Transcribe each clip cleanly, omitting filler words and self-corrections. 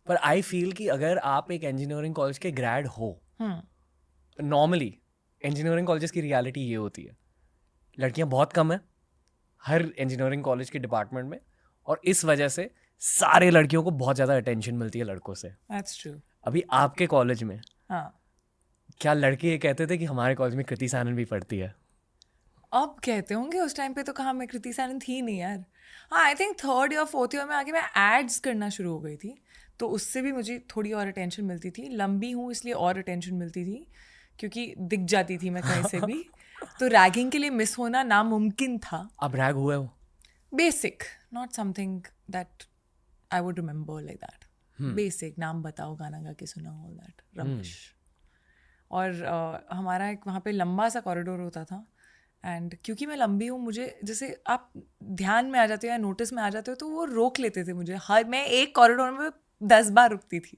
पर आई फील कि अगर आप एक इंजीनियरिंग कॉलेज के ग्रेड हो, नॉर्मली इंजीनियरिंग कॉलेजेस की रियलिटी ये होती है, लड़कियां बहुत कम है हर इंजीनियरिंग कॉलेज के डिपार्टमेंट में, और इस वजह से सारे लड़कियों को बहुत ज़्यादा अटेंशन मिलती है लड़कों से. That's true. अभी आपके कॉलेज में हाँ, क्या लड़के ये कहते थे कि हमारे कॉलेज में कृति सैनन भी पढ़ती है? अब कहते होंगे, उस टाइम पे तो कहाँ मैं कृति सैनन थी नहीं यार. हाँ, आई थिंक 3rd या 4th ईयर में आके मैं एड्स करना शुरू हो गई थी, तो उससे भी मुझे थोड़ी और अटेंशन मिलती थी. लंबी हूँ इसलिए और अटेंशन मिलती थी, क्योंकि दिख जाती थी मैं कहीं से भी. तो रैगिंग के लिए मिस होना नामुमकिन था. आप रैग हुए हो? Basic, not something that I would remember like that. Basic, नाम बताओ, गाना गा के सुनाओ, ऑल दैट रबिश. और हमारा एक वहाँ पे लंबा सा कॉरिडोर होता था, एंड क्योंकि मैं लंबी हूँ, मुझे जैसे आप ध्यान में आ जाते हो या नोटिस में आ जाते हो तो वो रोक लेते थे मुझे. हर मैं एक कॉरिडोर में 10 बार रुकती थी.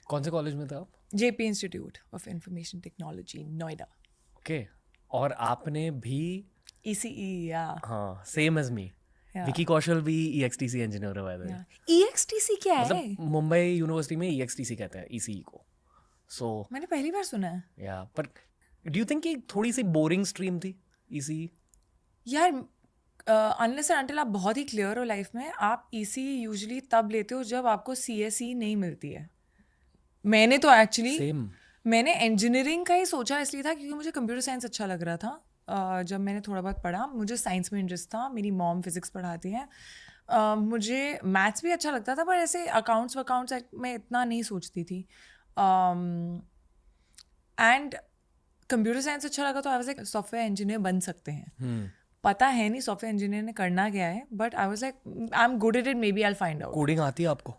कौन से कॉलेज में थे आप? JP institute of information technology, Noida. Okay. और आपने भी? ECE, या हाँ, सेम एज मी. विकी कौशल भी EXTC इंजीनियर है बाय द वे. EXTC क्या है? मतलब मुंबई यूनिवर्सिटी में EXTC कहते हैं ECE को. सो मैंने पहली बार सुना है या, पर डू यू थिंक कि थोड़ी सी बोरिंग स्ट्रीम थी ECE? यार. अनलेस एंड अनटिल आप बहुत ही क्लियर हो लाइफ में, आप ECE यूजुअली तब लेते हो जब आपको CSE नहीं मिलती है. मैंने तो एक्चुअली सेम. मैंने इंजीनियरिंग का ही सोचा इसलिए था क्योंकि मुझे कंप्यूटर साइंस अच्छा लग रहा था. जब मैंने थोड़ा बहुत पढ़ा, मुझे साइंस में इंटरेस्ट था. मेरी मॉम फिजिक्स पढ़ाती हैं. मुझे मैथ्स भी अच्छा लगता था, पर ऐसे अकाउंट्स मैं इतना नहीं सोचती थी. एंड कंप्यूटर साइंस अच्छा लगा तो आई वाज लाइक सॉफ्टवेयर इंजीनियर बन सकते हैं. पता है नहीं सॉफ्टवेयर इंजीनियर ने करना क्या है, but I was like I am good at it, maybe I will find out. Coding आती है आपको?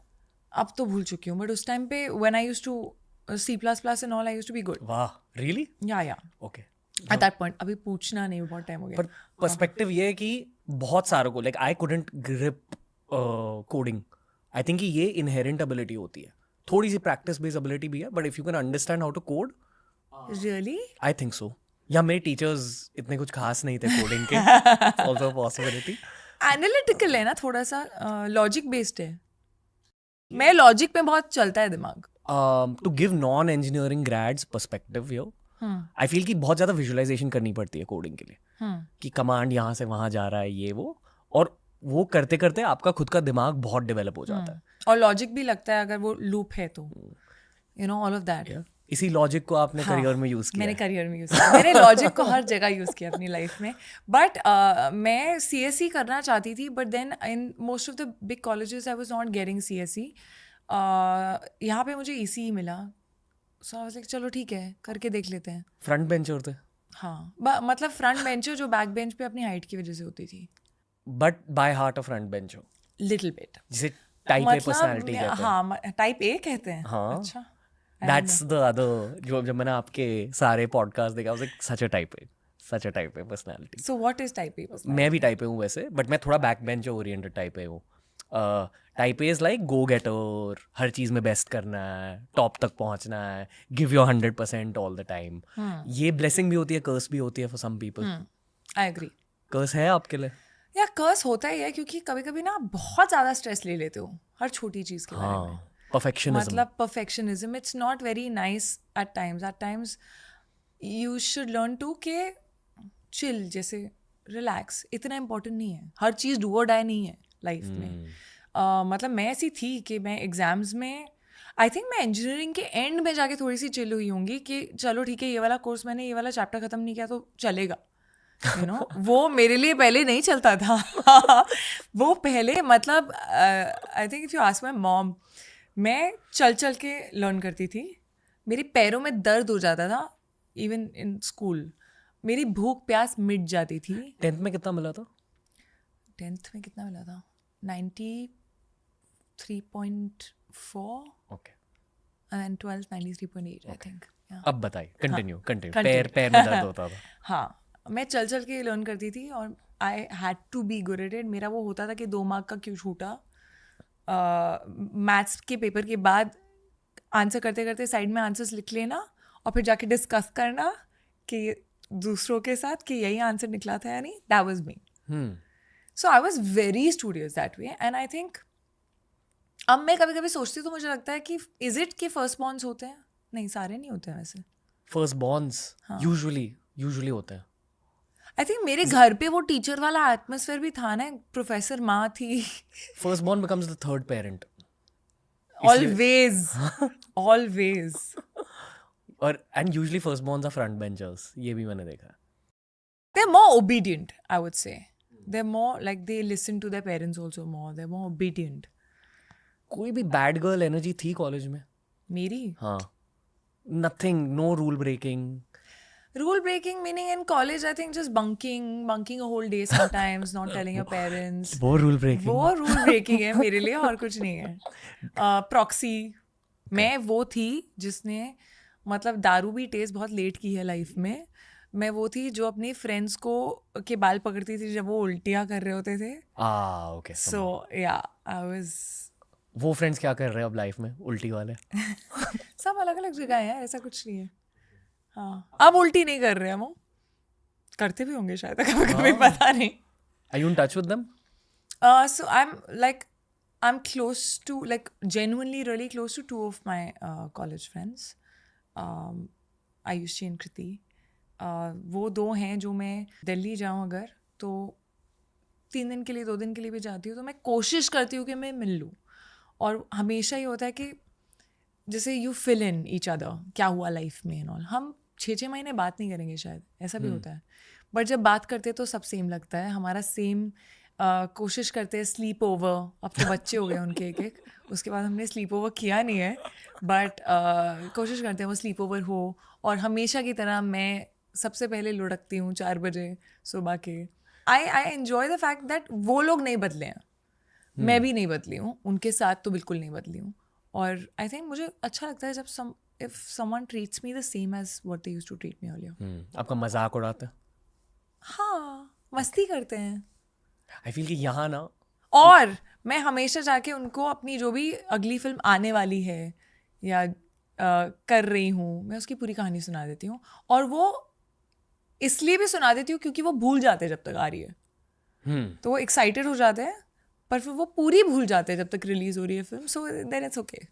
अब तो भूल चुकी हूँ, बट उस टाइम पे when I used to C++ and all, I used to be good. वाह, really? Yeah okay. At that point. अभी पूछना नहीं, बहुत टाइम हो गया. पर पर्सपेक्टिव ये है कि बहुत सारों को, like I couldn't grip coding. I think कि ये इनहेरेंट एबिलिटी होती है, थोड़ी सी प्रैक्टिस बेस्ड एबिलिटी भी है, but if you can understand how to code, really? I think so. Yeah मेरे टीचर्स इतने कुछ खास नहीं थे कोडिंग के. Also possibility. एनालिटिकल है ना, थोड़ा सा लॉजिक बेस्ड है. मैं लॉजिक पे बहुत चलता है दिमाग. To give non engineering grads perspective yo, I feel कि बहुत ज़्यादा विजुअलाइजेशन करनी पड़ती है कोडिंग के लिए, कि कमांड यहाँ से वहाँ जा रहा है, ये वो, और वो करते करते आपका खुद का दिमाग बहुत डेवलप हो जाता है. और लॉजिक भी लगता है अगर वो लूप है तो, you know, all of that. इसी लॉजिक को आपने करियर में यूज़ किया? मैंने करियर में यूज़ किया. मैंने लॉजिक को हर जगह यूज़ किया अपनी लाइफ में. बट मैं CSE करना चाहती थी, but then in most of the big colleges I was not getting CSE. यहाँ पे मुझे ECE मिला, सो आई वाज लाइक चलो ठीक है, करके देख लेते हैं. फ्रंट बेंचर थे? हाँ, मतलब फ्रंट बेंचर जो बैक बेंच पे अपनी हाइट की वजह से होती थी. But by heart a front bencher, little bit. जिसे टाइप ए पर्सनालिटी कहते हैं. हाँ, टाइप A कहते हैं. हाँ. अच्छा. दैट्स द अदर, जो जब मैंने आपके सारे पॉडकास्ट देखा, was like such a type A personality. So what is type A? मैं भी टाइप ए हूँ वैसे, बट मैं थोड़ा back bench oriented type A हूँ. Type A is like go getter, हर चीज़ में बेस्ट करना है, टॉप तक पहुँचना है, give your 100% all the time. ये ब्लेसिंग भी होती है, कर्स भी होती है for some people. I agree. Curse है आपके लिए? या कर्स होता ही है, क्योंकि कभी कभी ना आप बहुत ज़्यादा स्ट्रेस ले लेते हो हर छोटी चीज़ के बारे में. परफेक्शनिज्म. मतलब perfectionism, it's not very nice at times. You should learn to के चिल, जैसे रिलैक्स. इतना इम्पोर्टेंट नहीं है, हर चीज़ डू और डाई नहीं है लाइफ में. मतलब मैं ऐसी थी कि मैं एग्जाम्स में, आई थिंक मैं इंजीनियरिंग के एंड में जाके थोड़ी सी चिल हुई होंगी कि चलो ठीक है, ये वाला कोर्स मैंने ये वाला चैप्टर ख़त्म नहीं किया तो चलेगा, यू नो. वो मेरे लिए पहले नहीं चलता था. वो पहले, मतलब I think if you ask my mom, मैं चल चल के लर्न करती थी. मेरे पैरों में दर्द हो जाता था इवन इन स्कूल. मेरी भूख प्यास मिट जाती थी. 10th में कितना मिला था? 10th में कितना मिला था? 93.4. Okay. And 12th 93.8 I think. अब बताइए, कंटिन्यू. पैर में दर्द होता था. हाँ, मैं चल चल के लर्न करती थी और I had to be good at it. मेरा वो होता था कि 2 मार्क का क्यों छूटा. मैथ्स के पेपर के बाद आंसर करते करते साइड में आंसर्स लिख लेना और फिर जाके डिस्कस करना कि दूसरों के साथ कि यही आंसर निकला था या नहीं. That was me. So I was very studious that way, and I think अब मैं कभी कभी सोचती हूँ तो मुझे लगता है कि इज इट कि फर्स्ट बॉर्न्स होते हैं? नहीं, सारे नहीं होते हैं वैसे। फर्स्ट बॉर्न्स यूजुअली होते हैं। आई थिंक मेरे घर पे वो टीचर वाला एटमोसफेयर भी था ना, प्रोफेसर माँ थी। First born becomes the third parent always always. और and usually first borns are front benchers, ये भी मैंने देखा है। They're more obedient, I would say. They're more like they listen to their parents also more. They're more obedient. कोई भी bad girl energy थी college में? मेरी हाँ, nothing, no rule breaking. rule breaking meaning in college, I think just bunking a whole day sometimes, not telling your parents. वो rule breaking, वो rule breaking है मेरे लिए, और कुछ नहीं है. Proxy, मैं वो थी जिसने मतलब दारू भी टेस्ट बहुत लेट की है लाइफ में. मैं वो थी जो अपनी फ्रेंड्स को के बाल पकड़ती थी जब वो उल्टियाँ कर रहे होते थे. Okay. So yeah, I was. वो फ्रेंड्स क्या कर रहे हैं अब लाइफ में, उल्टी वाले? सब अलग अलग जगह है यार, ऐसा कुछ नहीं है. हाँ, अब उल्टी नहीं कर रहे हैं, वो करते भी होंगे शायद कभी कभी, पता नहीं. Are you in touch with them? So I'm close to, like, genuinely really close to two of my college friends, Ayushi and Kriti. वो दो हैं जो मैं दिल्ली जाऊँ अगर तो 3 दिन के लिए 2 दिन के लिए भी जाती हूँ तो मैं कोशिश करती हूँ कि मैं मिल लूँ. और हमेशा ये होता है कि जैसे you fill in each other, क्या हुआ लाइफ में एंड ऑल. हम 6 महीने बात नहीं करेंगे शायद, ऐसा भी होता है, बट जब बात करते तो सब सेम लगता है. हमारा सेम कोशिश करते हैं स्लीप ओवर. अब तो बच्चे हो गए उनके एक, उसके बाद हमने स्लीप ओवर किया नहीं है, बट कोशिश करते हैं वो स्लीप ओवर हो. और हमेशा की तरह मैं सबसे पहले लुढ़कती हूँ 4 बजे सुबह के. I enjoy the fact that वो लोग नहीं बदले हैं, मैं भी नहीं बदली हूँ, उनके साथ तो बिल्कुल नहीं बदली हूँ. और आई थिंक मुझे अच्छा लगता है जब if someone treats me the same as what they used to treat me earlier. आपका मजाक उड़ाते हैं? हाँ, मस्ती करते हैं. आई फील कि यहाँ ना, और मैं हमेशा जाके उनको अपनी जो भी अगली फिल्म आने वाली है या कर रही हूँ, मैं उसकी पूरी कहानी सुना देती हूँ. और वो इसलिए भी सुना देती हूँ क्योंकि वो भूल जाते हैं जब तक आ रही है. तो वो एक्साइटेड हो जाते हैं पर फिर वो पूरी भूल जाते हैं जब तक रिलीज हो रही है film. So then it's okay.